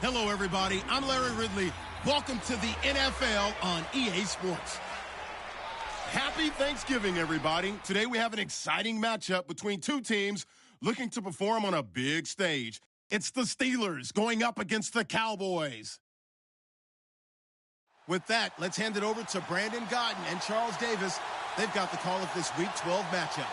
Hello, everybody. I'm Larry Ridley. Welcome to the NFL on EA Sports. Happy Thanksgiving, everybody. Today we have an exciting matchup between two teams looking to perform on a big stage. It's the Steelers going up against the Cowboys. With that, let's hand it over to Brandon Godden and Charles Davis. They've got the call of this Week 12 matchup.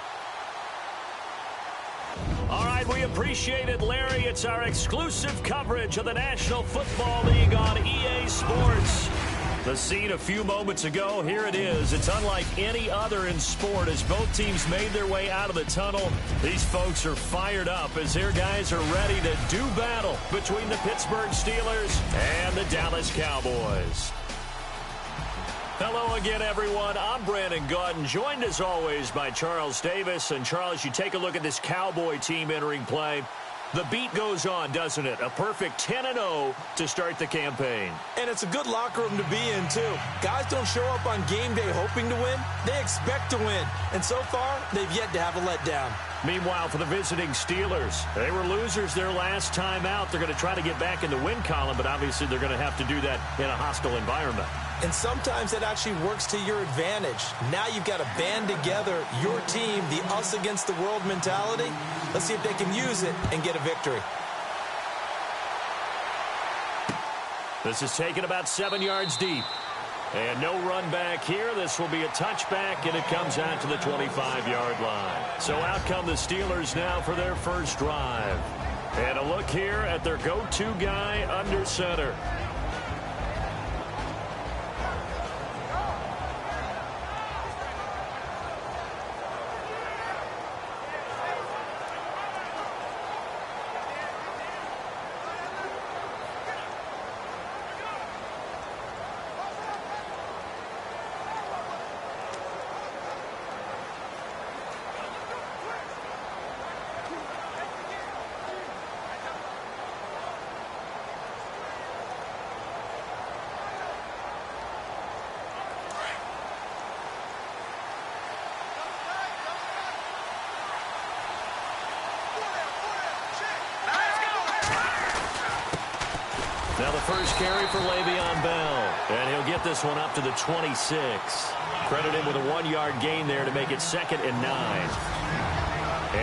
All right, we appreciate it, Larry. It's our exclusive coverage of the National Football League on EA Sports. The scene a few moments ago, here it is. It's unlike any other in sport as both teams made their way out of the tunnel. These folks are fired up as their guys are ready to do battle between the Pittsburgh Steelers and the Dallas Cowboys. Hello again, everyone. I'm Brandon Godden, joined as always by Charles Davis. And Charles, you take a look at this Cowboy team entering play. The beat goes on, doesn't it? A perfect 10-0 to start the campaign. And it's a good locker room to be in, too. Guys don't show up on game day hoping to win. They expect to win. And so far, they've yet to have a letdown. Meanwhile, for the visiting Steelers, they were losers their last time out. They're going to try to get back in the win column, but obviously they're going to have to do that in a hostile environment. And sometimes that actually works to your advantage. Now you've got to band together your team, the us against the world mentality. Let's see if they can use it and get a victory. This is taken about 7 yards deep. And no run back here. This will be a touchback, and it comes out to the 25-yard line. So out come the Steelers now for their first drive. And a look here at their go-to guy under center. Now the first carry for Le'Veon Bell. And he'll get this one up to the 26. Credit him with a 1-yard gain there to make it 2nd and 9.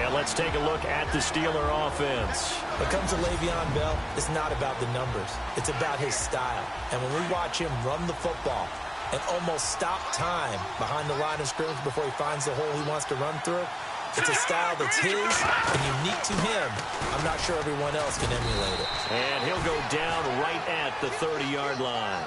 And let's take a look at the Steeler offense. When it comes to Le'Veon Bell, it's not about the numbers. It's about his style. And when we watch him run the football and almost stop time behind the line of scrimmage before he finds the hole he wants to run through, it's a style that's his and unique to him. I'm not sure everyone else can emulate it. And he'll go down right at the 30-yard line.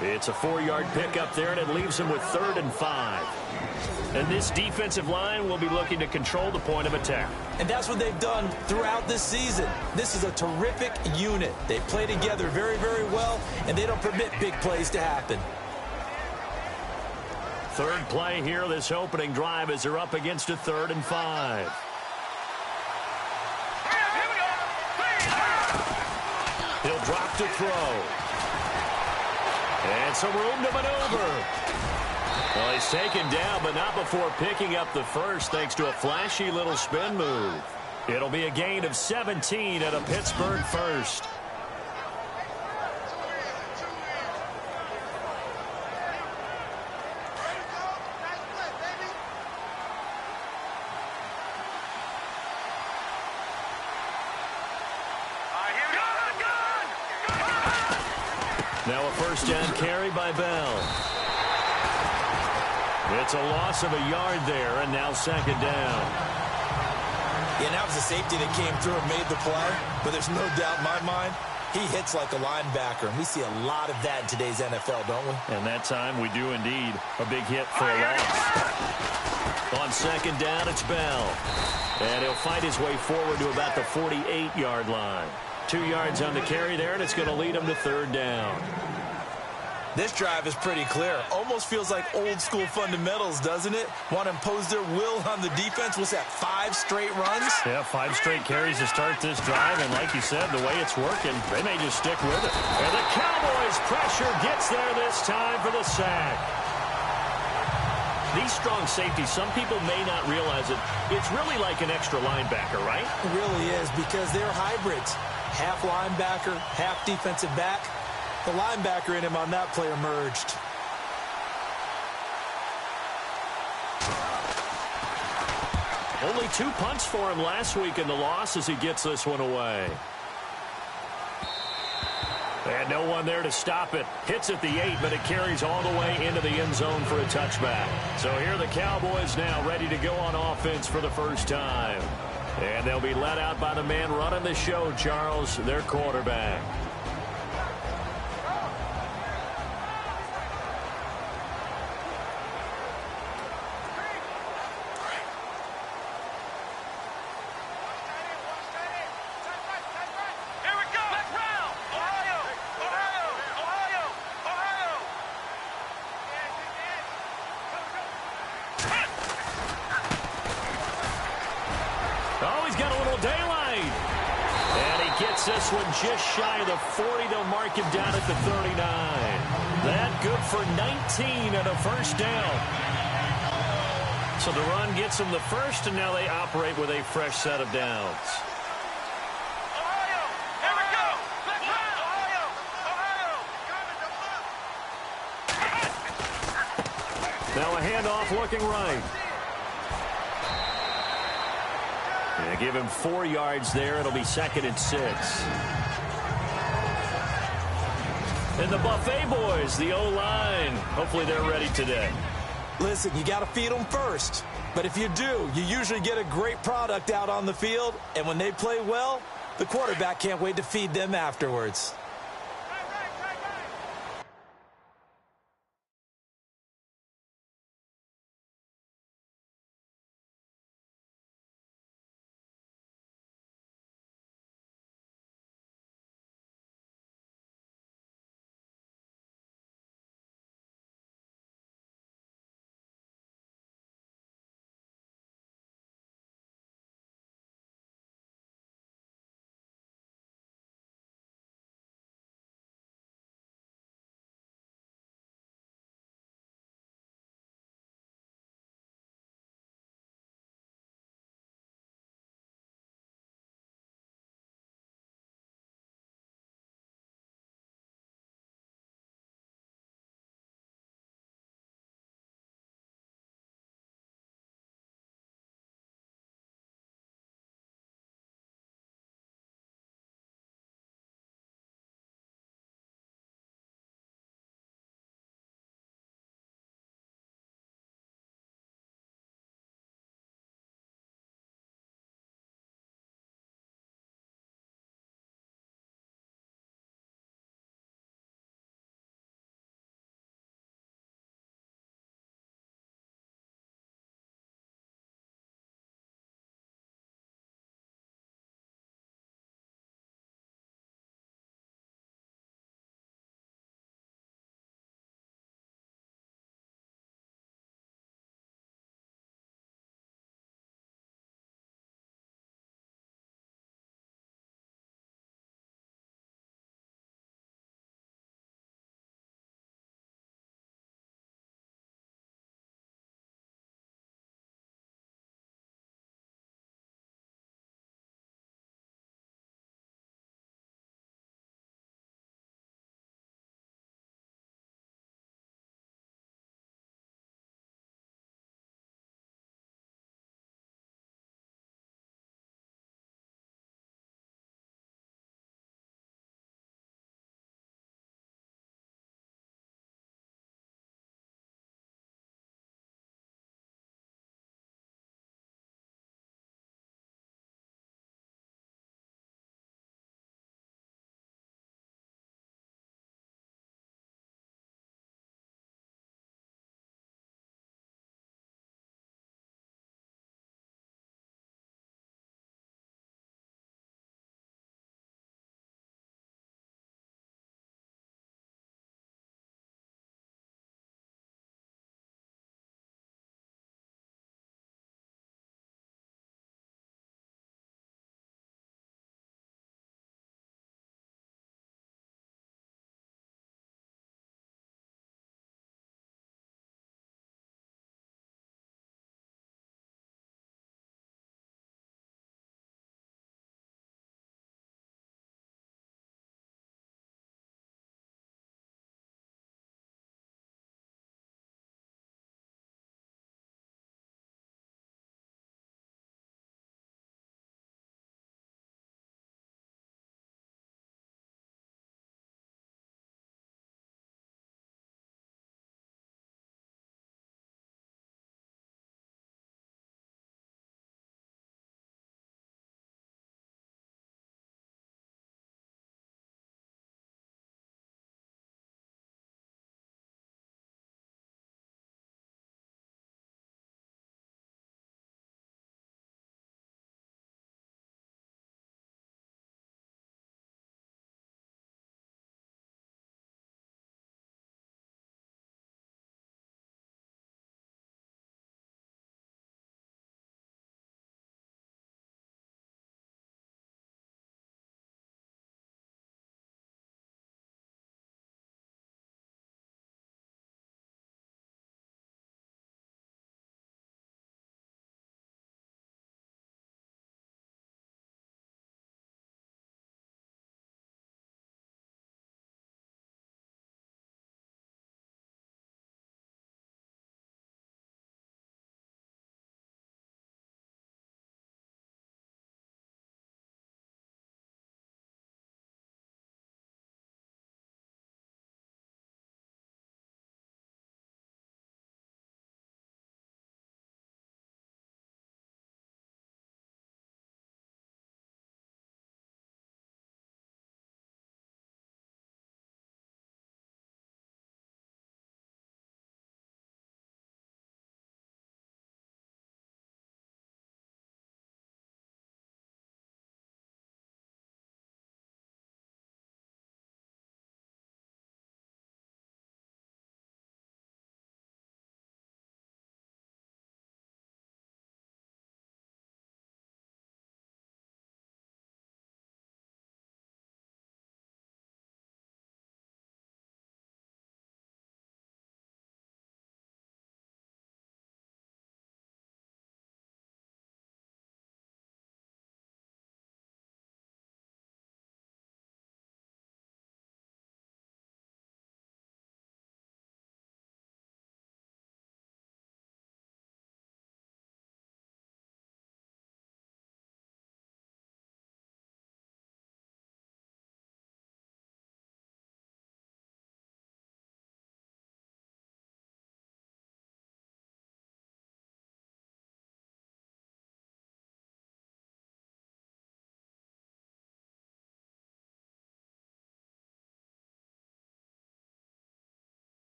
It's a 4-yard pickup there, and it leaves him with 3rd and 5. And this defensive line will be looking to control the point of attack. And that's what they've done throughout this season. This is a terrific unit. They play together very, very well, and they don't permit big plays to happen. Third play here, this opening drive, as they're up against a 3rd and 5. He'll drop to throw. And some room to maneuver. Well, he's taken down, but not before picking up the first, thanks to a flashy little spin move. It'll be a gain of 17 at a Pittsburgh first. Now a first down carry by Bell. It's a loss of a yard there, and now 2nd down. Yeah, that was a safety that came through and made the play, but there's no doubt in my mind, he hits like a linebacker, and we see a lot of that in today's NFL, don't we? And that time we do indeed. A big hit for a loss. On 2nd down, it's Bell. And he'll fight his way forward to about the 48-yard line. 2 yards on the carry there, and it's going to lead him to 3rd down. This drive is pretty clear. Almost feels like old-school fundamentals, doesn't it? Want to impose their will on the defense. What's that, 5 straight runs? Yeah, 5 straight carries to start this drive, and like you said, the way it's working, they may just stick with it. And the Cowboys' pressure gets there this time for the sack. These strong safeties, some people may not realize it. It's really like an extra linebacker, right? It really is, because they're hybrids. Half linebacker, half defensive back. The linebacker in him on that play emerged. Only 2 punts for him last week in the loss as he gets this one away. And no one there to stop it. Hits at the 8, but it carries all the way into the end zone for a touchback. So here are the Cowboys now ready to go on offense for the first time. And they'll be let out by the man running the show, Charles, their quarterback. This one just shy of the 40. They'll mark him down at the 39. That good for 19 and a first down. So the run gets them the first, and now they operate with a fresh set of downs. Now a handoff looking right. And give him 4 yards there. It'll be 2nd and 6. And the Buffet boys, the O-line, hopefully they're ready today. Listen, you got to feed them first. But if you do, you usually get a great product out on the field. And when they play well, the quarterback can't wait to feed them afterwards.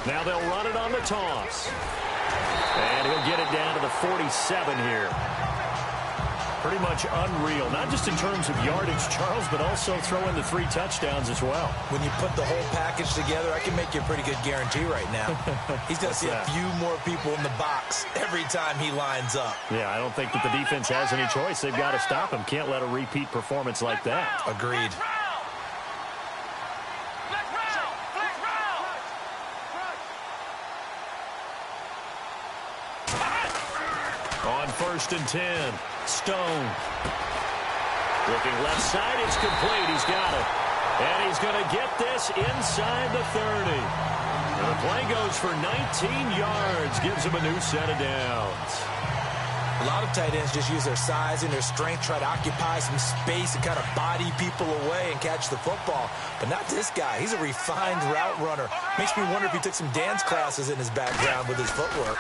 Now they'll run it on the toss. And he'll get it down to the 47 here. Pretty much unreal, not just in terms of yardage, Charles, but also throw in the 3 touchdowns as well. When you put the whole package together, I can make you a pretty good guarantee right now. He's going to see a few more people in the box every time he lines up. Yeah, I don't think that the defense has any choice. They've got to stop him. Can't let a repeat performance like that. Agreed. On 1st and 10, Stone. Looking left side, it's complete. He's got it. And he's going to get this inside the 30. And the play goes for 19 yards. Gives him a new set of downs. A lot of tight ends just use their size and their strength, try to occupy some space and kind of body people away and catch the football. But not this guy. He's a refined route runner. Makes me wonder if he took some dance classes in his background with his footwork.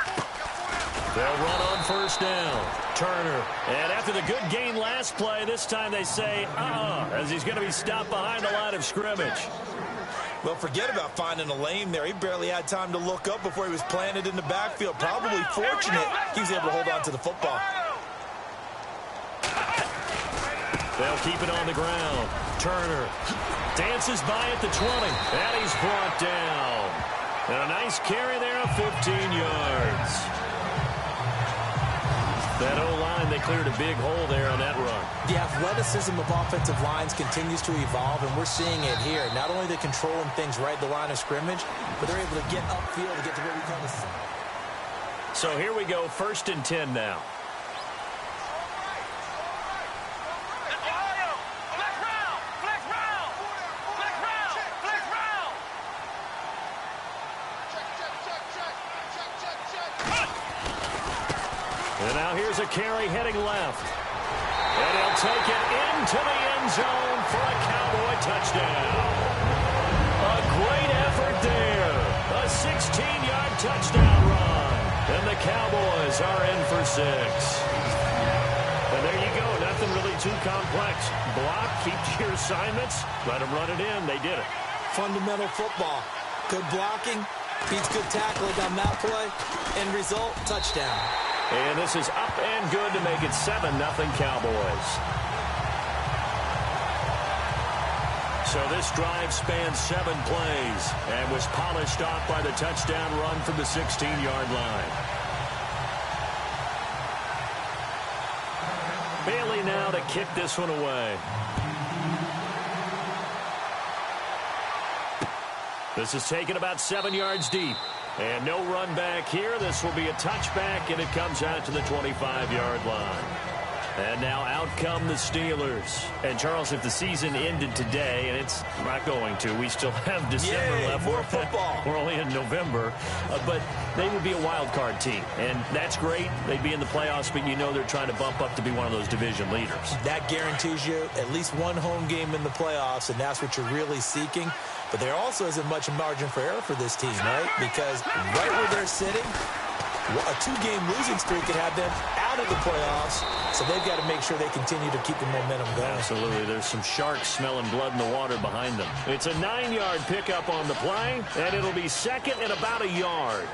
They'll run on 1st down. Turner. And after the good gain last play, this time they say, as he's going to be stopped behind the line of scrimmage. Well, forget about finding a lane there. He barely had time to look up before he was planted in the backfield. Probably fortunate he was able to hold on to the football. They'll keep it on the ground. Turner dances by at the 20. And he's brought down. And a nice carry there of 15 yards. That O-line, they cleared a big hole there on that run. The athleticism of offensive lines continues to evolve, and we're seeing it here. Not only are they controlling things right at the line of scrimmage, but they're able to get upfield to get to what we call the center. So here we go, 1st and 10 now. And now here's a carry heading left. And he'll take it into the end zone for a Cowboy touchdown. A great effort there. A 16-yard touchdown run. And the Cowboys are in for 6. And there you go. Nothing really too complex. Block, keep to your assignments, let them run it in. They did it. Fundamental football. Good blocking, beats good tackling on that play. End result, touchdown. And this is up and good to make it 7-0 Cowboys. So this drive spans 7 plays and was polished off by the touchdown run from the 16-yard line. Bailey now to kick this one away. This is taken about 7 yards deep. And no run back here. This will be a touchback, and it comes out to the 25-yard line. And now out come the Steelers. And, Charles, if the season ended today, and it's not going to, we still have December left. More football. We're only in November. But they would be a wild card team. And that's great. They'd be in the playoffs, but you know they're trying to bump up to be one of those division leaders. That guarantees you at least one home game in the playoffs, and that's what you're really seeking. But there also isn't much margin for error for this team, right? Because right where they're sitting, a 2-game losing streak could have them out of the playoffs. So they've got to make sure they continue to keep the momentum going. Absolutely. There's some sharks smelling blood in the water behind them. It's a 9-yard pickup on the play, and it'll be 2nd and about a yard.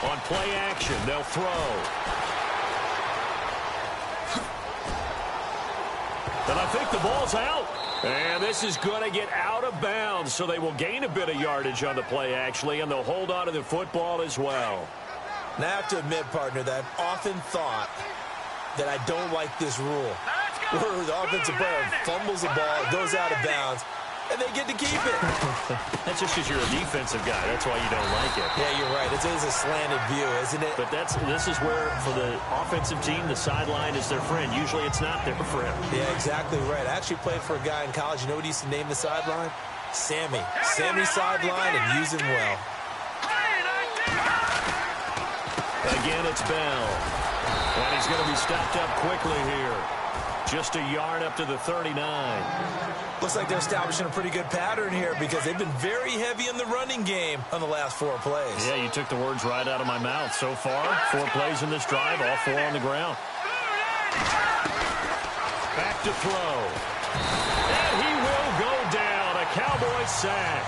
On play action, they'll throw. And I think the ball's out. And this is going to get out of bounds, so they will gain a bit of yardage on the play, actually, and they'll hold on to the football as well. Now, I have to admit, partner, that I've often thought that I don't like this rule, where the offensive player fumbles the ball, goes out of bounds, and they get to keep it. That's just because you're a defensive guy. That's why you don't like it. Yeah, you're right. It is a slanted view, isn't it? But this is where, for the offensive team, the sideline is their friend. Usually it's not their friend. Yeah, exactly right. I actually played for a guy in college. You know what he used to name the sideline? Sammy. Sammy sideline, and use him well. Again, it's Bell. And he's going to be stopped up quickly here. Just a yard up to the 39. Looks like they're establishing a pretty good pattern here because they've been very heavy in the running game on the last 4 plays. Yeah, you took the words right out of my mouth. So far, 4 plays in this drive, all 4 on the ground. Back to throw. And he will go down. A Cowboys sack.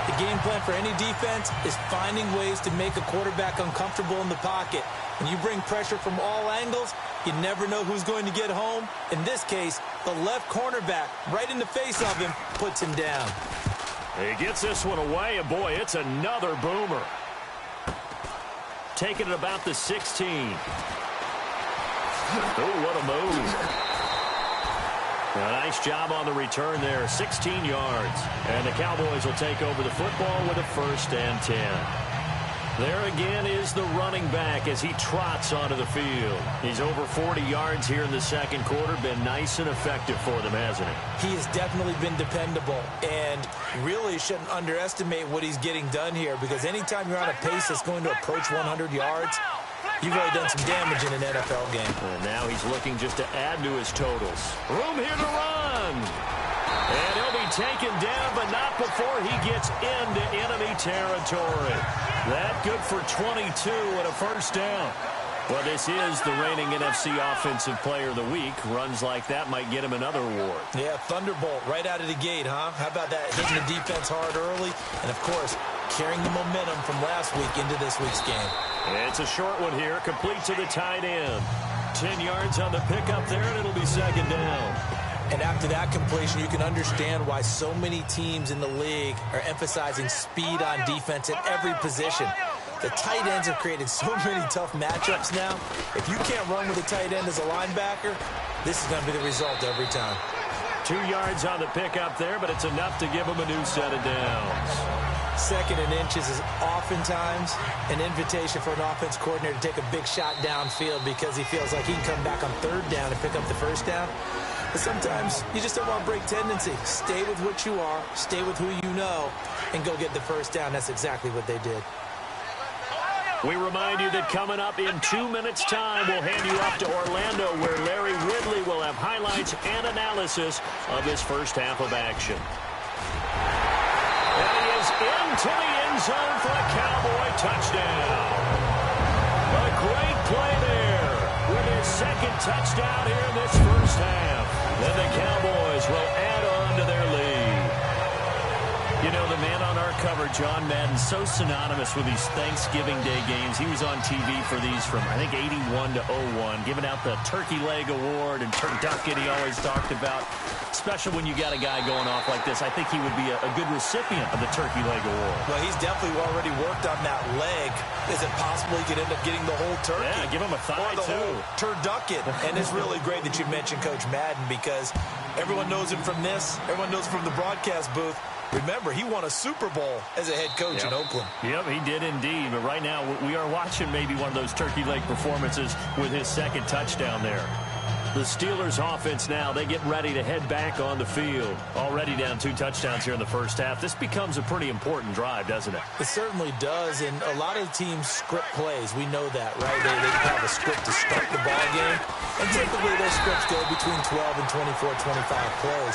The game plan for any defense is finding ways to make a quarterback uncomfortable in the pocket. When you bring pressure from all angles, you never know who's going to get home. In this case, the left cornerback, right in the face of him, puts him down. He gets this one away, and boy, it's another boomer. Taking it about the 16. Oh, what a move. A nice job on the return there, 16 yards. And the Cowboys will take over the football with a 1st and 10. There again is the running back as he trots onto the field. He's over 40 yards here in the second quarter. Been nice and effective for them, hasn't he? He has definitely been dependable, and really shouldn't underestimate what he's getting done here, because anytime you're on a pace that's going to approach 100 yards, you've really done some damage in an NFL game. And now he's looking just to add to his totals. Room here to run. And he'll be taken down, but not before he gets into enemy territory. That good for 22 and a 1st down. Well, this is the reigning NFC Offensive Player of the Week. Runs like that might get him another award. Yeah, Thunderbolt right out of the gate, huh? How about that, hitting the defense hard early? And, of course, carrying the momentum from last week into this week's game. It's a short one here, complete to the tight end. 10 yards on the pickup there, and it'll be 2nd down. And after that completion, you can understand why so many teams in the league are emphasizing speed on defense at every position. The tight ends have created so many tough matchups now. If you can't run with a tight end as a linebacker, this is going to be the result every time. 2 yards on the pickup there, but it's enough to give him a new set of downs. 2nd and inches is oftentimes an invitation for an offense coordinator to take a big shot downfield because he feels like he can come back on 3rd down and pick up the 1st down. But sometimes you just don't want to break tendency. Stay with what you are, stay with who you know, and go get the 1st down. That's exactly what they did. We remind you that coming up in 2 minutes' time, we'll hand you off to Orlando, where Larry Ridley will have highlights and analysis of his first half of action. And he is into the end zone for a Cowboy touchdown. A great play there with his 2nd touchdown here in this first half. Then the Cowboys will add on to their lead. You know, the man on our cover, John Madden, so synonymous with these Thanksgiving Day games. He was on TV for these from, I think, 81 to 01, giving out the Turkey Leg Award and turducken he always talked about. Special when you got a guy going off like this. I think he would be a good recipient of the Turkey Leg Award. Well, he's definitely already worked on that leg. Is it possible he could end up getting the whole turkey? Yeah, give him a thigh, or the too. whole turducken. And it's really great that you mentioned Coach Madden, because everyone knows him from this. Everyone knows him from the broadcast booth. Remember, he won a Super Bowl as a head coach in Oakland. Yep, he did indeed. But right now, we are watching maybe one of those turkey leg performances with his 2nd touchdown there. The Steelers offense now, they get ready to head back on the field. Already down 2 touchdowns here in the first half. This becomes a pretty important drive, doesn't it? It certainly does, and a lot of teams script plays. We know that, right? They have a script to start the ball game, and typically those scripts go between 12 and 24, 25 plays.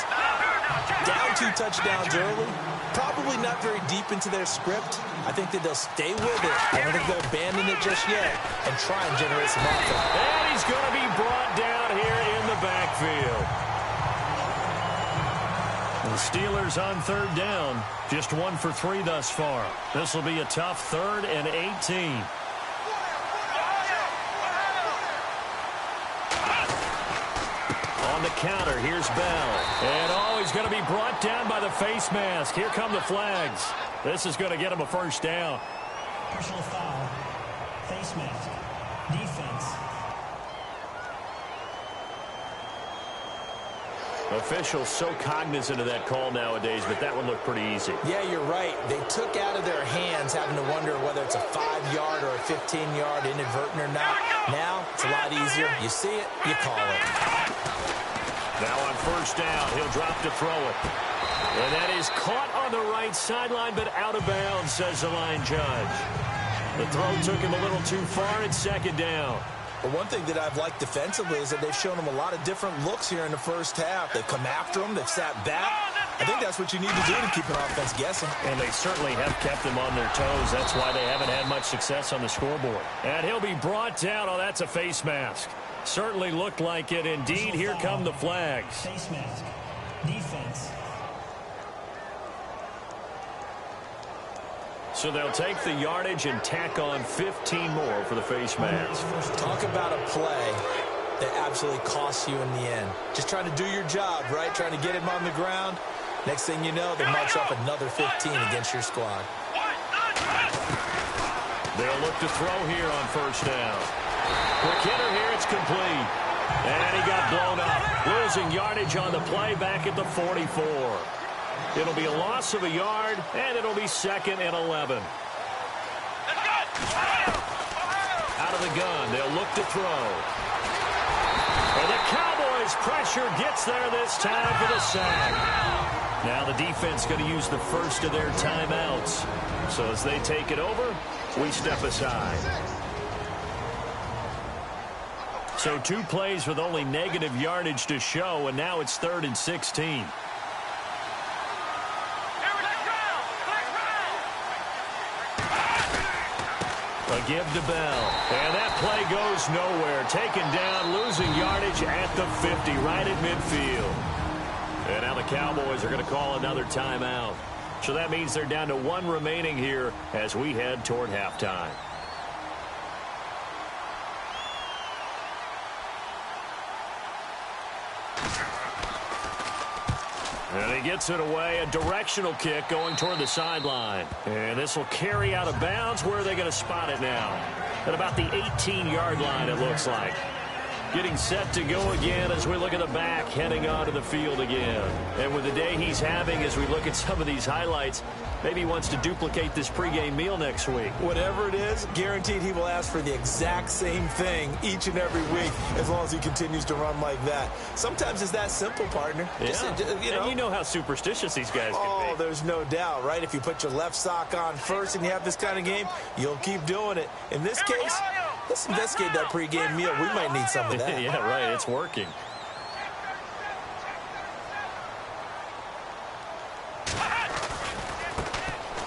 Down 2 touchdowns early, probably not very deep into their script. I think that they'll stay with it. I don't think they'll abandon it just yet and try and generate some offense. And he's going to be brought down here in the backfield. The Steelers on 3rd down, just 1 for 3 thus far. This will be a tough 3rd and 18. On the counter, here's Bell. And he's going to be brought down by the face mask. Here come the flags. This is going to get him a 1st down. Personal foul, face mask, defense. Officials so cognizant of that call nowadays, but that one looked pretty easy. Yeah, you're right. They took out of their hands having to wonder whether it's a 5-yard or a 15-yard inadvertent or not. Now, it's a lot easier. You see it, you call it. Now on 1st down, he'll drop to throw it. And that is caught on the right sideline, but out of bounds, says the line judge. The throw took him a little too far. It's 2nd down. But one thing that I've liked defensively is that they've shown them a lot of different looks here in the first half. They've come after them. They've sat back. I think that's what you need to do to keep an offense guessing. And they certainly have kept them on their toes. That's why they haven't had much success on the scoreboard. And he'll be brought down. Oh, that's a face mask. Certainly looked like it. Indeed, here come the flags. Face mask. Defense. So they'll take the yardage and tack on 15 more for the face mask. Talk about a play that absolutely costs you in the end. Just trying to do your job, right? Trying to get him on the ground. Next thing you know, they march up another 15 against your squad. They'll look to throw here on first down. Quick hitter here, it's complete. And he got blown up. Losing yardage on the play back at the 44. It'll be a loss of a yard, and it'll be 2nd and 11. Out of the gun, they'll look to throw. And the Cowboys' pressure gets there this time for the sack. Now the defense going to use the first of their timeouts. So as they take it over, we step aside. So 2 plays with only negative yardage to show, and now it's 3rd and 16. A give to Bell. And that play goes nowhere. Taken down, losing yardage at the 50, right at midfield. And now the Cowboys are going to call another timeout. So that means they're down to 1 remaining here as we head toward halftime. And he gets it away, a directional kick going toward the sideline. And this will carry out of bounds. Where are they going to spot it now? At about the 18-yard line, it looks like. Getting set to go again as we look at the back, heading onto the field again. And with the day he's having, as we look at some of these highlights, maybe he wants to duplicate this pregame meal next week. Whatever it is, guaranteed he will ask for the exact same thing each and every week as long as he continues to run like that. Sometimes it's that simple, partner. Yeah. And you know how superstitious these guys can be. Oh, there's no doubt, right? If you put your left sock on first and you have this kind of game, you'll keep doing it. In this case, let's investigate that pregame meal. We might need some of that. Yeah, right. It's working.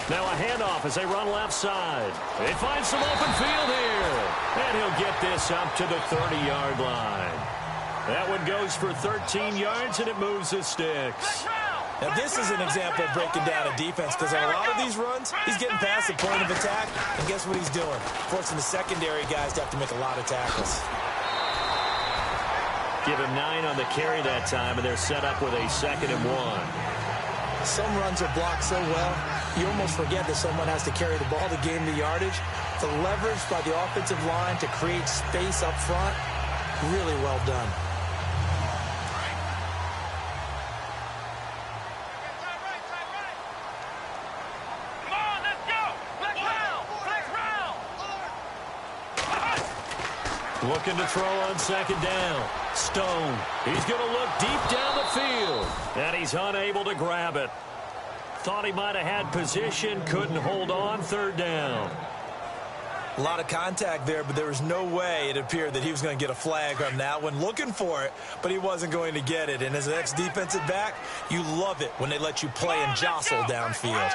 Now a handoff as they run left side. They find some open field here. And he'll get this up to the 30-yard line. That one goes for 13 yards, and it moves the sticks. Now, this is an example of breaking down a defense because on a lot of these runs, he's getting past the point of attack, and guess what he's doing? Forcing the secondary guys to have to make a lot of tackles. Give him 9 on the carry that time, and they're set up with a 2nd and 1. Some runs are blocked so well, you almost forget that someone has to carry the ball to gain the yardage. The leverage by the offensive line to create space up front, really well done. Looking to throw on 2nd down. Stone. He's going to look deep down the field. And he's unable to grab it. Thought he might have had position. Couldn't hold on. 3rd down. A lot of contact there, but there was no way it appeared that he was going to get a flag on that one. Looking for it, but he wasn't going to get it. And as an ex-defensive back, you love it when they let you play and jostle downfield.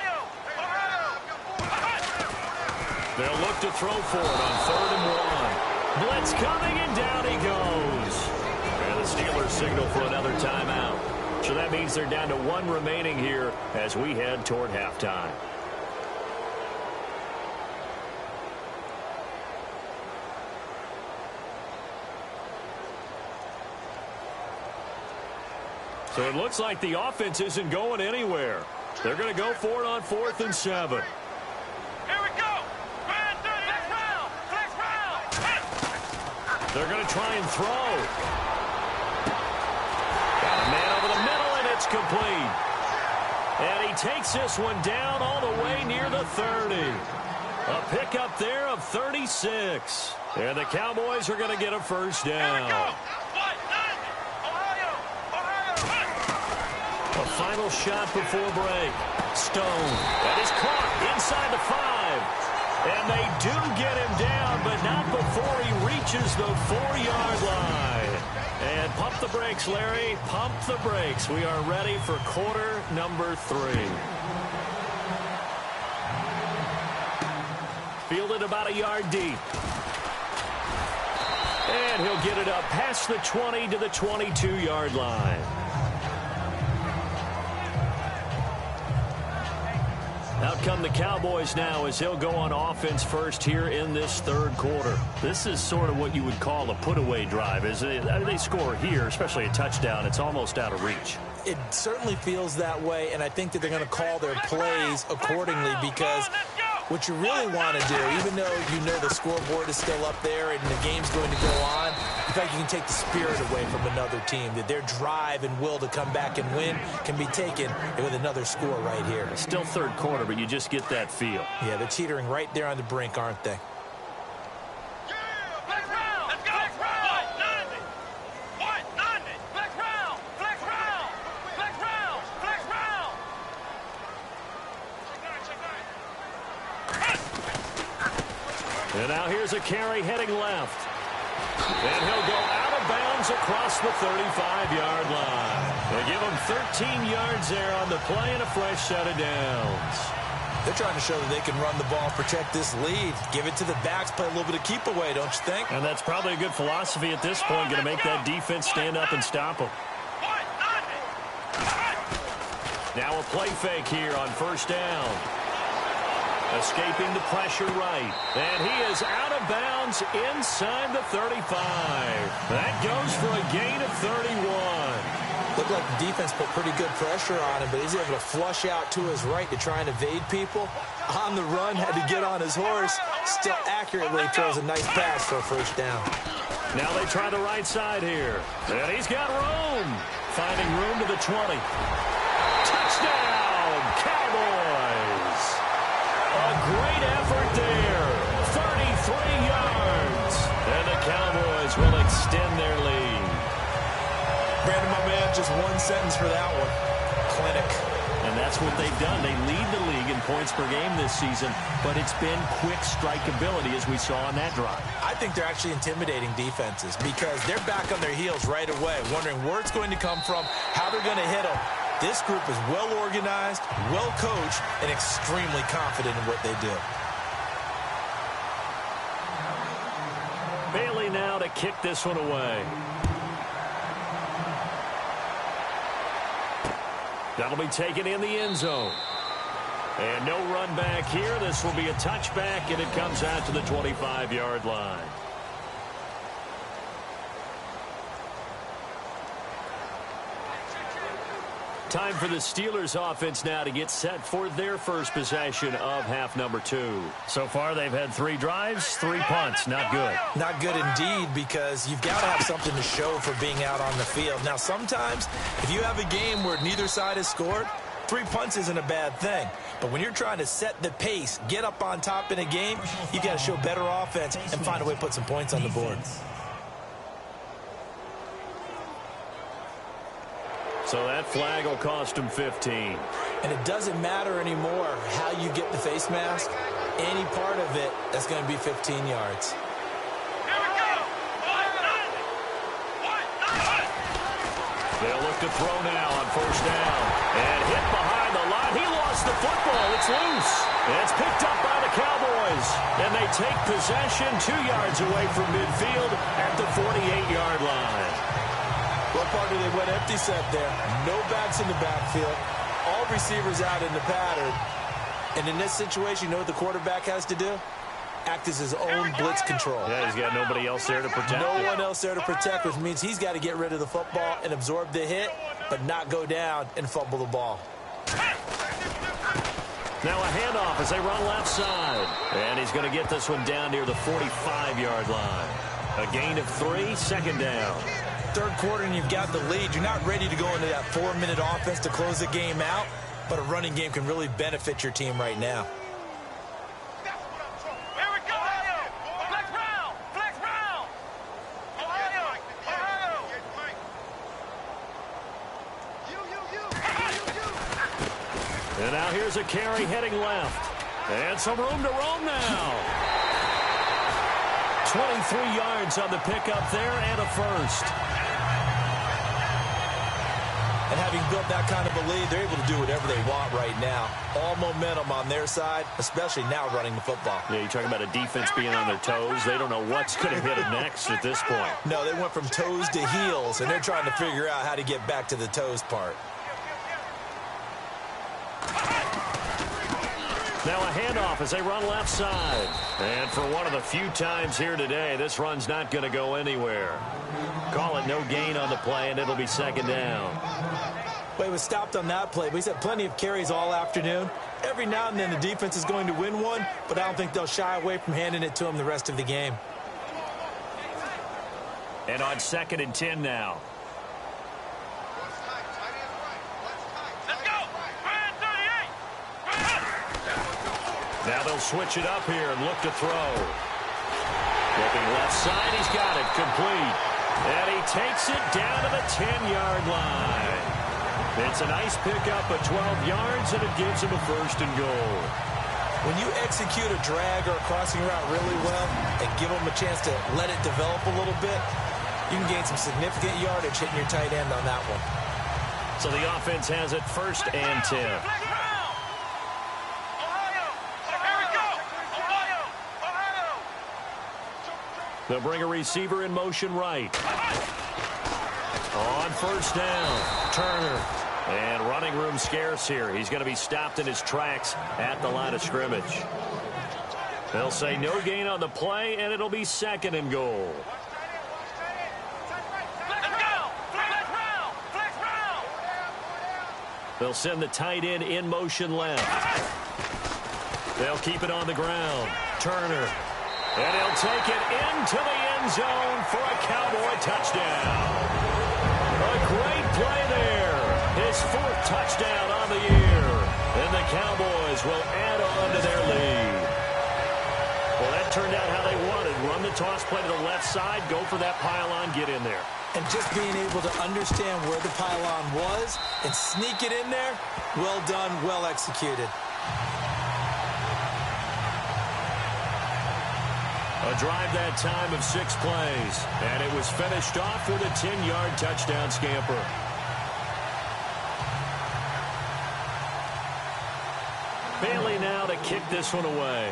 They'll look to throw for it on 3rd and 1. Blitz coming, and down he goes. And the Steelers signal for another timeout. So that means they're down to 1 remaining here as we head toward halftime. So it looks like the offense isn't going anywhere. They're going to go for it on 4th and 7. They're going to try and throw. Got a man over the middle, and it's complete. And he takes this one down all the way near the 30. A pickup there of 36. And the Cowboys are going to get a first down. A final shot before break. Stone. That is caught inside the 5. And they do get him down, but not before he reaches the 4-yard line. And pump the brakes, Larry. Pump the brakes. We are ready for quarter number 3. Fielded about a yard deep. And he'll get it up past the 20 to the 22-yard line. Out come the Cowboys now as they'll go on offense first here in this third quarter. This is sort of what you would call a put-away drive, isn't it? I mean, they score here, especially a touchdown. It's almost out of reach. It certainly feels that way, and I think that they're going to call their plays accordingly because what you really want to do, even though you know the scoreboard is still up there and the game's going to go on, in fact, you can take the spirit away from another team, that their drive and will to come back and win can be taken with another score right here. It's still third quarter, but you just get that feel. Yeah, they're teetering right there on the brink, aren't they? And now here's a carry heading left. And he'll go out of bounds across the 35-yard line. They give him 13 yards there on the play and a fresh set of downs. They're trying to show that they can run the ball, protect this lead. Give it to the backs, play a little bit of keep away, don't you think? And that's probably a good philosophy at this point, going to make that defense stand up and stop them. Now a play fake here on first down. Escaping the pressure right. And he is out of bounds inside the 35. That goes for a gain of 31. Looked like the defense put pretty good pressure on him, but he's able to flush out to his right to try and evade people. On the run, had to get on his horse. Still accurately throws a nice pass for a first down. Now they try the right side here. And he's got room. Finding room to the 20. Touchdown, Cowboys. A great effort there. 33 yards. And the Cowboys will extend their lead. Brandon, my man, just one sentence for that one. Clinic. And that's what they've done. They lead the league in points per game this season, but it's been quick strikeability as we saw on that drive. I think they're actually intimidating defenses because they're back on their heels right away, wondering where it's going to come from, how they're going to hit them. This group is well organized, well coached, and extremely confident in what they do. Bailey now to kick this one away. That'll be taken in the end zone. And no run back here. This will be a touchback, and it comes out to the 25-yard line. Time for the Steelers offense now to get set for their first possession of half number 2. So far, they've had 3 drives, 3 punts. Not good. Not good indeed, because you've got to have something to show for being out on the field. Now, sometimes, if you have a game where neither side has scored, 3 punts isn't a bad thing. But when you're trying to set the pace, get up on top in a game, you've got to show better offense and find a way to put some points on the board. So that flag will cost him 15. And it doesn't matter anymore how you get the face mask. Any part of it, that's going to be 15 yards. They'll look to throw now on first down. And hit behind the line. He lost the football. It's loose. And it's picked up by the Cowboys. And they take possession 2 yards away from midfield at the 48-yard line. What part of they went empty set there? No backs in the backfield. All receivers out in the pattern. And in this situation, you know what the quarterback has to do? Act as his own blitz control. Yeah, he's got nobody else there to protect. No one else there to protect, which means he's got to get rid of the football and absorb the hit, but not go down and fumble the ball. Now a handoff as they run left side. And he's going to get this one down near the 45-yard line. A gain of 3, second down. Third quarter and you've got the lead. You're not ready to go into that 4-minute offense to close the game out, but a running game can really benefit your team right now. And now here's a carry heading left. And some room to roam now. 23 yards on the pickup there and a first. And having built that kind of a lead, they're able to do whatever they want right now. All momentum on their side, especially now running the football. Yeah, you're talking about a defense being on their toes. They don't know what's going to hit them next at this point. No, they went from toes to heels, and they're trying to figure out how to get back to the toes part. Now a handoff as they run left side. And for one of the few times here today, this run's not going to go anywhere. Call it no gain on the play, and it'll be second down. Well, he was stopped on that play, but he's had plenty of carries all afternoon. Every now and then the defense is going to win one, but I don't think they'll shy away from handing it to him the rest of the game. And on 2nd and 10 now. Now they'll switch it up here and look to throw. Looking left side, he's got it complete. And he takes it down to the 10-yard line. It's a nice pickup of 12 yards, and it gives him a 1st and goal. When you execute a drag or a crossing route really well and give them a chance to let it develop a little bit, you can gain some significant yardage hitting your tight end on that one. So the offense has it 1st and 10. They'll bring a receiver in motion right. On 1st down, Turner. And running room scarce here. He's going to be stopped in his tracks at the line of scrimmage. They'll say no gain on the play, and it'll be 2nd and goal. They'll send the tight end in motion left. They'll keep it on the ground. Turner. And he'll take it into the end zone for a Cowboy touchdown. A great play there. His 4th touchdown on the year. And the Cowboys will add on to their lead. Well, that turned out how they wanted. Run the toss play to the left side, go for that pylon, get in there. And just being able to understand where the pylon was and sneak it in there, well done, well executed. A drive that time of 6 plays, and it was finished off with a 10-yard touchdown scamper. Bailey now to kick this one away.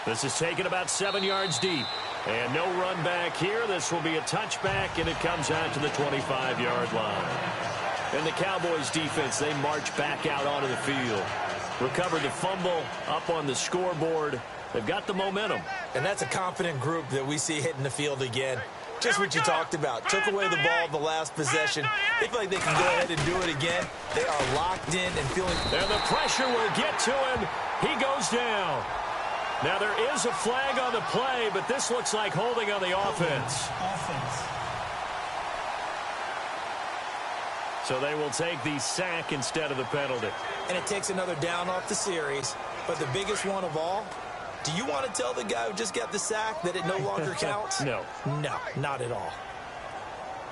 This is taken about 7 yards deep, and no run back here. This will be a touchback, and it comes out to the 25-yard line. And the Cowboys defense, they march back out onto the field. Recovered the fumble, up on the scoreboard. They've got the momentum. And that's a confident group that we see hitting the field again. Just what you talked about. Took away the ball the last possession. They feel like they can go ahead and do it again. They are locked in and feeling... And the pressure will get to him. He goes down. Now there is a flag on the play, but this looks like holding on the offense. So they will take the sack instead of the penalty. And it takes another down off the series. But the biggest one of all, do you want to tell the guy who just got the sack that it no longer counts? No. No, not at all.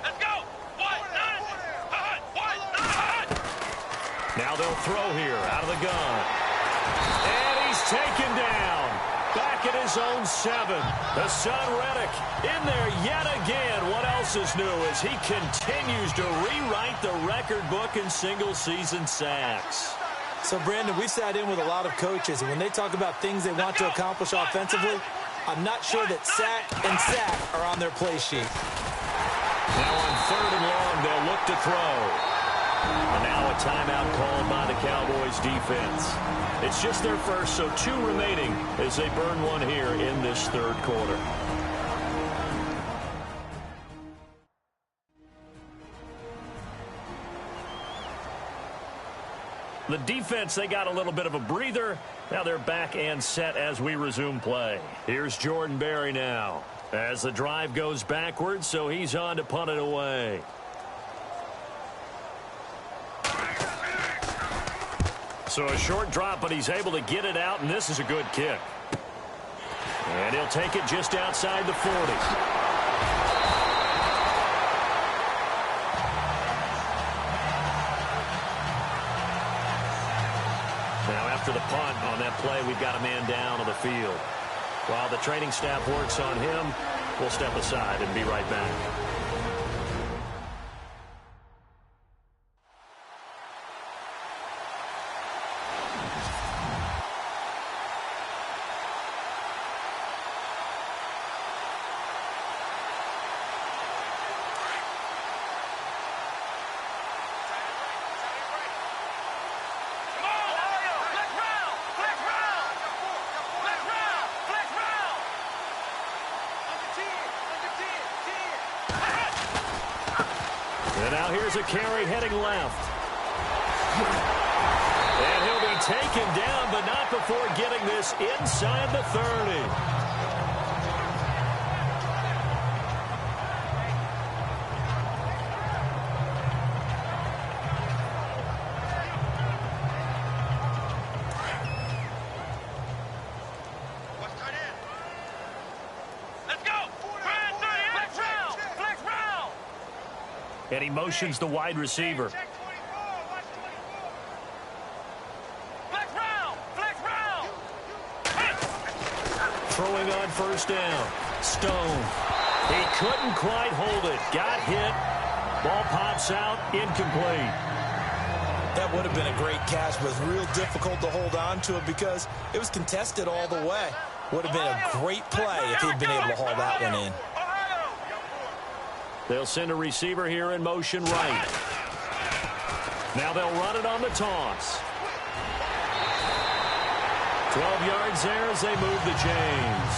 Let's go! Now they'll throw here out of the gun. And he's taken down. Back at his own 7. The son Reddick in there yet again. What else is new as he continues to rewrite the record book in single-season sacks. So, Brandon, we've sat in with a lot of coaches, and when they talk about things they want to accomplish offensively, I'm not sure that sack and sack are on their play sheet. Now on 3rd and long, they'll look to throw. And now a timeout called by the Cowboys defense. It's just their first, so 2 remaining as they burn one here in this 3rd quarter. The defense, they got a little bit of a breather. Now they're back and set as we resume play. Here's Jordan Berry now as the drive goes backwards, so he's on to punt it away. So a short drop, but he's able to get it out, and this is a good kick. And he'll take it just outside the 40. Now, after the punt on that play, we've got a man down on the field. While the training staff works on him, we'll step aside and be right back. And now here's a carry heading left. And he'll be taken down, but not before getting this inside the 30. And he motions the wide receiver. Throwing on first down. Stone. He couldn't quite hold it. Got hit. Ball pops out. Incomplete. That would have been a great catch, but it was real difficult to hold on to it because it was contested all the way. Would have been a great play if he'd been able to haul that one in. They'll send a receiver here in motion right. Now they'll run it on the toss. 12 yards there as they move the chains.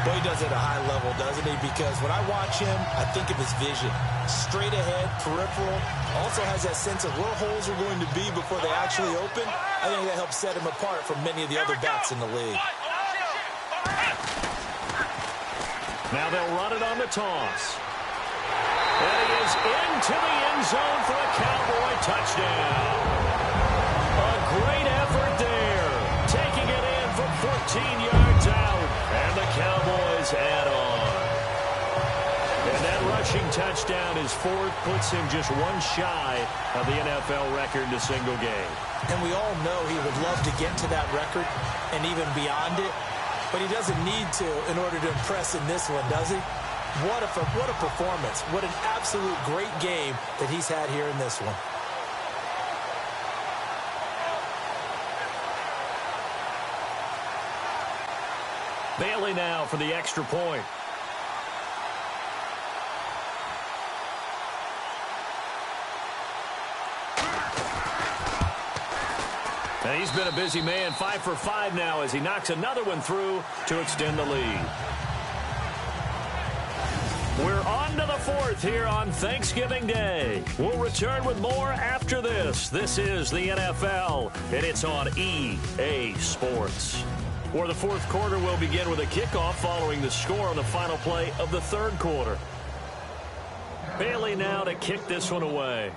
Boy, he does it at a high level, doesn't he? Because when I watch him, I think of his vision. Straight ahead, peripheral. Also has that sense of where holes are going to be before they actually open. I think that helps set him apart from many of the other backs in the league. Now they'll run it on the toss. And he is into the end zone for a Cowboy touchdown. A great effort there. Taking it in from 14 yards out. And the Cowboys add on. And that rushing touchdown, his fourth, puts him just one shy of the NFL record in a single game. And we all know he would love to get to that record and even beyond it. But he doesn't need to in order to impress in this one, does he? What a performance. What an absolute great game that he's had here in this one. Bailey now for the extra point. And he's been a busy man, 5 for 5 now as he knocks another one through to extend the lead. We're on to the fourth here on Thanksgiving Day. We'll return with more after this. This is the NFL, and it's on EA Sports. Where the fourth quarter will begin with a kickoff following the score on the final play of the third quarter. Bailey now to kick this one away.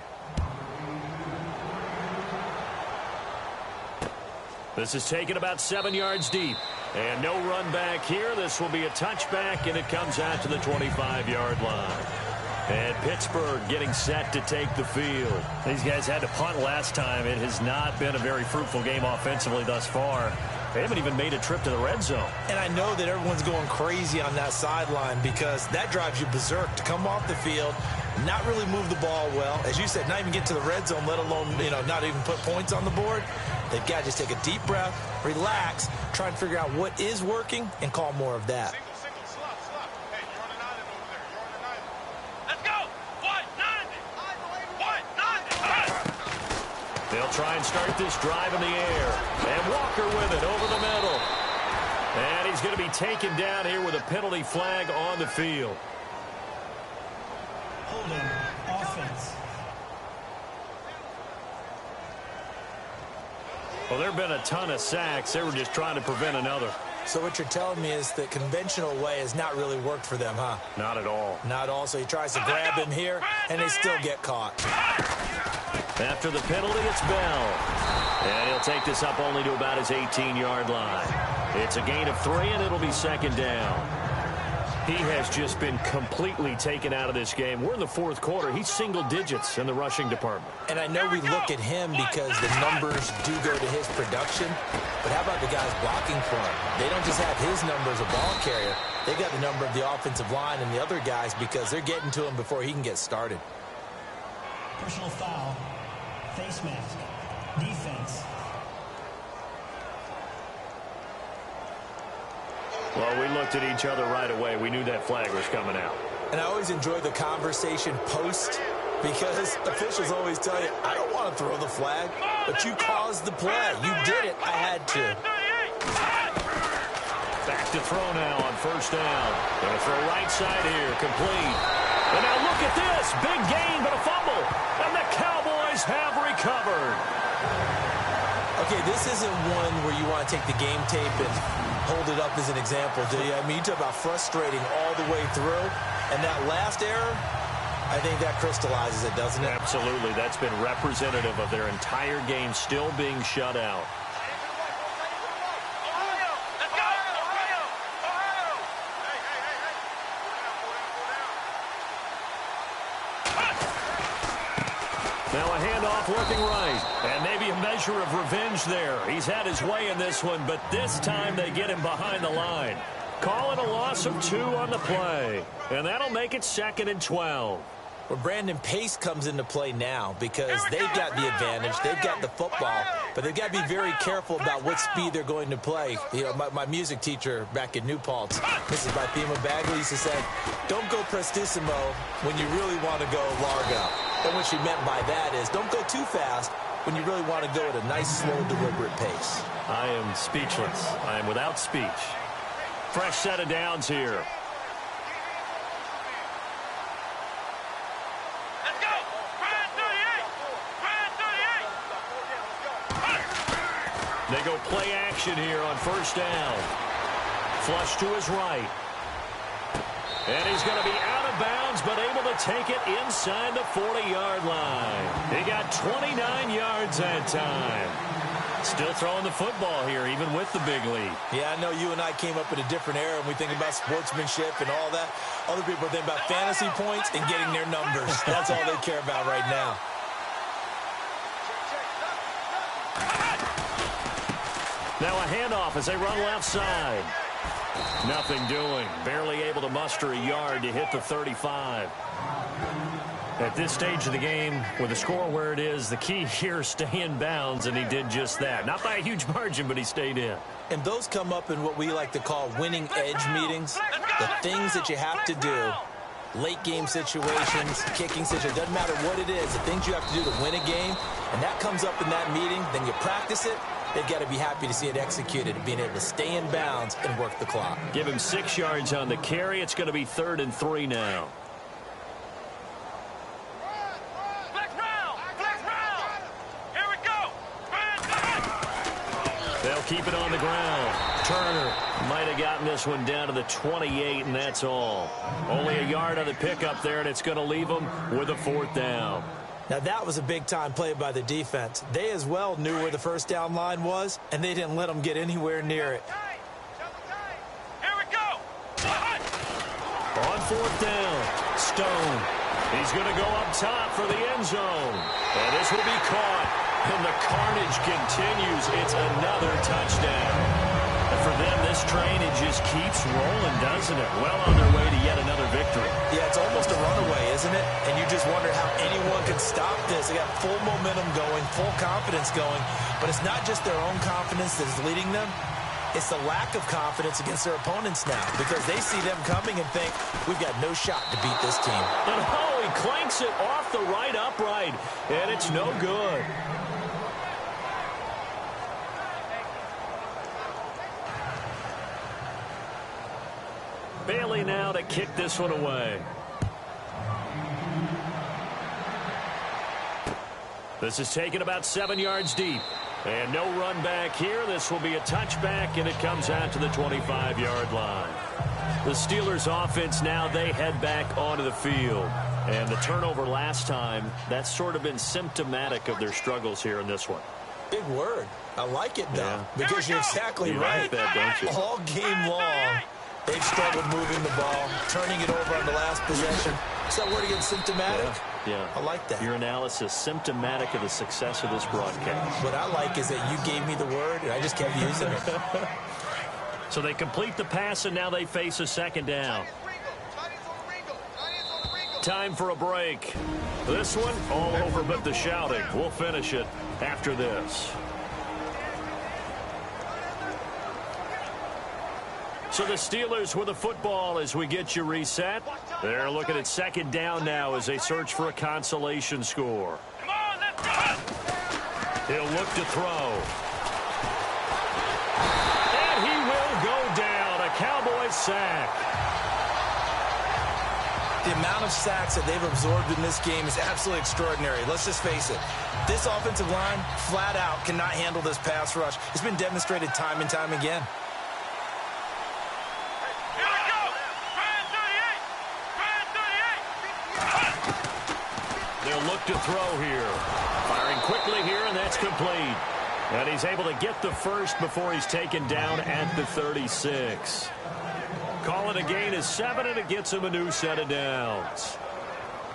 This is taken about 7 yards deep. And no run back here. This will be a touchback, and it comes out to the 25-yard line. And Pittsburgh getting set to take the field. These guys had to punt last time. It has not been a very fruitful game offensively thus far. They haven't even made a trip to the red zone. And I know that everyone's going crazy on that sideline because that drives you berserk to come off the field, not really move the ball well. As you said, not even get to the red zone, let alone, not even put points on the board. They've got to just take a deep breath, relax, try and figure out what is working, and call more of that. Single, slot. Hey, you're on an island over there. You're on an island. Let's go. 190. They'll try and start this drive in the air. And Walker with it over the middle. And he's going to be taken down here with a penalty flag on the field. Holding offense. Well, there have been a ton of sacks. They were just trying to prevent another. So what you're telling me is the conventional way has not really worked for them, huh? Not at all. Not at all. So he tries to grab him here, and they still get caught. After the penalty, it's Bell. And he'll take this up only to about his 18-yard line. It's a gain of 3, and it'll be second down. He has just been completely taken out of this game. We're in the fourth quarter. He's single digits in the rushing department. And I know we look at him because the numbers do go to his production, but how about the guys blocking for him? They don't just have his number as a ball carrier. They got the number of the offensive line and the other guys because they're getting to him before he can get started. Personal foul. Face mask. Defense. Well, we looked at each other right away. We knew that flag was coming out. And I always enjoy the conversation post because officials always tell you, I don't want to throw the flag, but you caused the play. You did it. I had to. Back to throw now on first down. Going to throw right side here, complete. And now look at this. Big gain, but a fumble. And the Cowboys have recovered. Okay, this isn't one where you want to take the game tape and hold it up as an example, do you? I mean, you talk about frustrating all the way through. And that last error, I think that crystallizes it, doesn't it? Absolutely. That's been representative of their entire game still being shut out. Now a handoff looking right. And maybe a measure of revenge there. He's had his way in this one, but this time they get him behind the line. Calling a loss of 2 on the play. And that'll make it 2nd and 12. Well, Brandon, pace comes into play now because they've got the advantage. They've got the football, but they've got to be very careful about what speed they're going to play. You know, my music teacher back in New Paltz, Mrs. Bithema Bagley, used to say, don't go prestissimo when you really want to go largo. And what she meant by that is don't go too fast when you really want to go at a nice, slow, deliberate pace. I am speechless. I am without speech. Fresh set of downs here. Let's go! Brand 38! Brand 38! They go play action here on first down. Flush to his right. And he's going to be out of bounds, but able to take it inside the 40-yard line. He got 29 yards that time. Still throwing the football here, even with the big lead. Yeah, I know you and I came up in a different era, and we think about sportsmanship and all that. Other people are thinking about fantasy points and getting their numbers. That's all they care about right now. Now a handoff as they run left side. Nothing doing. Barely able to muster a yard to hit the 35. At this stage of the game, with the score where it is, the key here, stay in bounds, and he did just that. Not by a huge margin, but he stayed in. And those come up in what we like to call winning edge meetings. The things that you have to do, late game situations, kicking situations, doesn't matter what it is, the things you have to do to win a game, and that comes up in that meeting, then you practice it. They've got to be happy to see it executed and being able to stay in bounds and work the clock. Give him 6 yards on the carry. It's going to be 3rd and 3 now. Flex round! Flex round! Here we go! They'll keep it on the ground. Turner might have gotten this one down to the 28, and that's all. Only a yard on the pickup there, and it's going to leave them with a 4th down. Now, that was a big-time play by the defense. They as well knew where the first down line was, and they didn't let them get anywhere near it. Here we go! On 4th down, Stone. He's going to go up top for the end zone. And this will be caught. And the carnage continues. It's another touchdown. And for them, this train, it just keeps rolling, doesn't it? Well on their way to yet another victory. Yeah, it's almost a runaway, isn't it? And you just wonder how anyone could stop this. They got full momentum going, full confidence going. But it's not just their own confidence that's leading them. It's the lack of confidence against their opponents now because they see them coming and think, we've got no shot to beat this team. And oh, he clanks it off the right upright, and it's no good. Bailey now to kick this one away. This is taken about 7 yards deep. And no run back here. This will be a touchback, and it comes out to the 25-yard line. The Steelers' offense now, they head back onto the field. And the turnover last time, that's sort of been symptomatic of their struggles here in this one. Big word. I like it, though, because you're exactly You right. like that, don't you? All game long, They've struggled moving the ball, turning it over on the last possession. Is that word again, symptomatic? Yeah. I like that. Your analysis, symptomatic of the success of this broadcast. What I like is that you gave me the word, and I just kept using it. So they complete the pass, and now they face a second down. Time for a break. This one, all over but the shouting. We'll finish it after this. So the Steelers with the football as we get you reset. They're looking at second down now as they search for a consolation score. Come on, let's go! He'll look to throw. And he will go down. A Cowboys sack. The amount of sacks that they've absorbed in this game is absolutely extraordinary. Let's just face it. This offensive line, flat out, cannot handle this pass rush. It's been demonstrated time and time again. Here we go! Brand 38! They'll look to throw here. Firing quickly here, and that's complete. And he's able to get the first before he's taken down at the 36. Call it a gain of 7, and it gets him a new set of downs.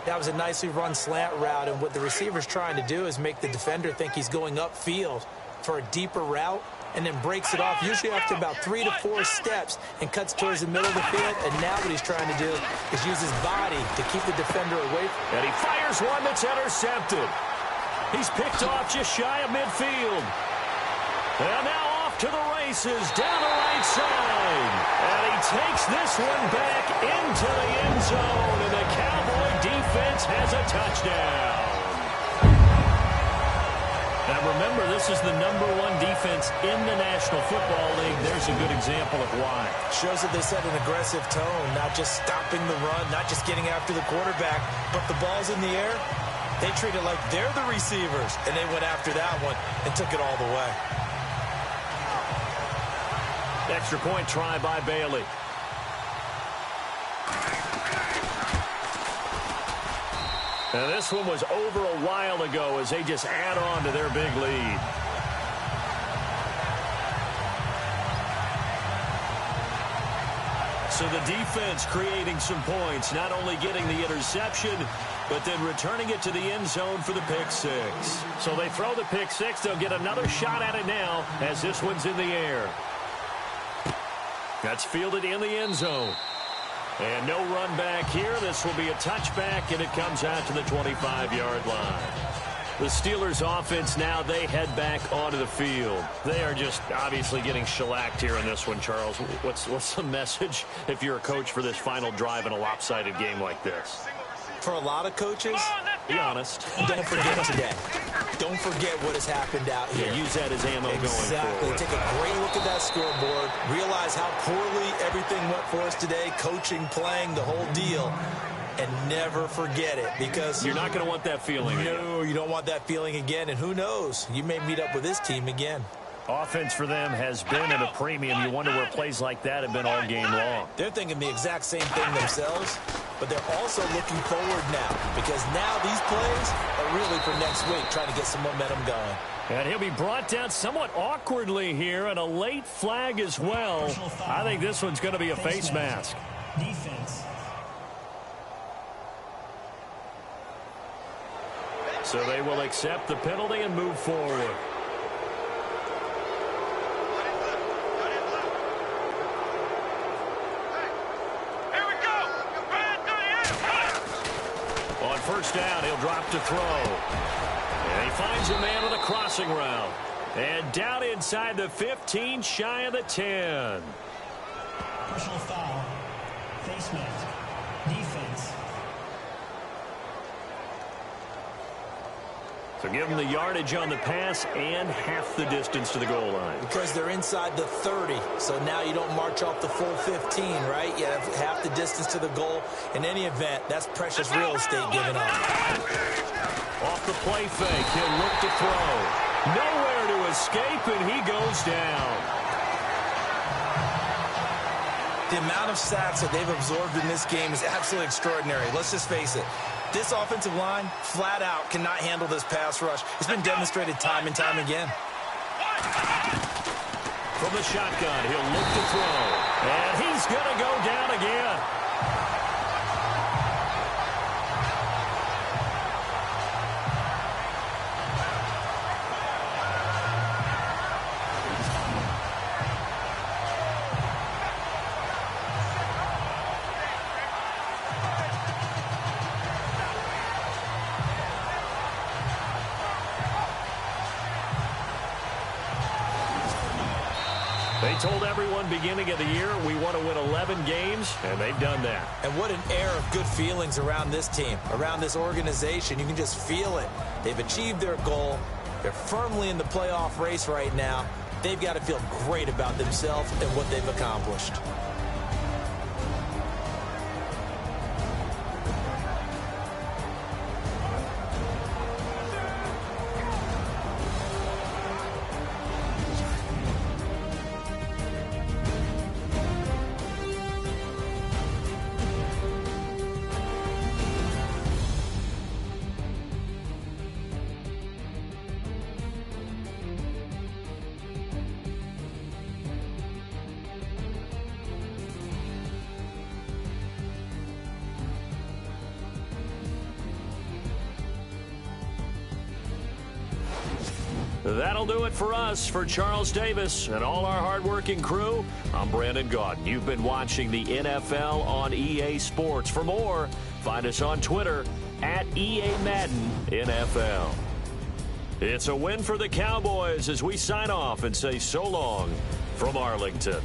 That was a nicely run slant route, and what the receiver's trying to do is make the defender think he's going upfield for a deeper route, and then breaks it off, usually after about 3 to 4 steps, and cuts towards the middle of the field. And now what he's trying to do is use his body to keep the defender away. And he fires one that's intercepted. He's picked off just shy of midfield. And now off to the races down the right side. And he takes this one back into the end zone. And the Cowboy defense has a touchdown. Now remember, this is the #1 defense in the National Football League. There's a good example of why. Shows that they set an aggressive tone, not just stopping the run, not just getting after the quarterback, but the ball's in the air. They treat it like they're the receivers, and they went after that one and took it all the way. Extra point try by Bailey. Now this one was over a while ago as they just add on to their big lead. So the defense creating some points, not only getting the interception, but then returning it to the end zone for the pick six. So they throw the pick six. They'll get another shot at it now as this one's in the air. That's fielded in the end zone. And no run back here. This will be a touchback, and it comes out to the 25-yard line. The Steelers offense now, they head back onto the field. They are just obviously getting shellacked here in this one, Charles. What's the message if you're a coach for this final drive in a lopsided game like this? For a lot of coaches, be honest. Don't forget today. Don't forget what has happened out here. Yeah, use that as ammo going forward. Take a great look at that scoreboard. Realize how poorly everything went for us today. Coaching, playing, the whole deal. And never forget it, because you're not going to want that feeling again. No, you don't want that feeling again. And who knows? You may meet up with this team again. Offense for them has been at a premium. You wonder where plays like that have been all game long. They're thinking the exact same thing themselves, but they're also looking forward now, because now these plays are really for next week, trying to get some momentum going. And he'll be brought down somewhat awkwardly here, and a late flag as well. I think this one's going to be a face mask. Defense. So they will accept the penalty and move forward. On first down, he'll drop to throw. And he finds a man on a crossing route. And down inside the 15, shy of the 10. Personal foul. Face mask. Defense. So give them the yardage on the pass and half the distance to the goal line. Because they're inside the 30, so now you don't march off the full 15, right? You have half the distance to the goal. In any event, that's precious real estate given up. Off the play fake, he'll look to throw. Nowhere to escape, and he goes down. The amount of sacks that they've absorbed in this game is absolutely extraordinary. Let's just face it. This offensive line, flat out, cannot handle this pass rush. It's been demonstrated time and time again. from the shotgun. He'll look to throw. And he's going to go down again. They told everyone beginning of the year we want to win 11 games, and they've done that. And what an air of good feelings around this team, around this organization. You can just feel it. They've achieved their goal. They're firmly in the playoff race right now. They've got to feel great about themselves and what they've accomplished. That'll do it for us. For Charles Davis and all our hardworking crew, I'm Brandon Gaudin. You've been watching the NFL on EA Sports. For more, find us on Twitter at EA Madden NFL. It's a win for the Cowboys as we sign off and say so long from Arlington.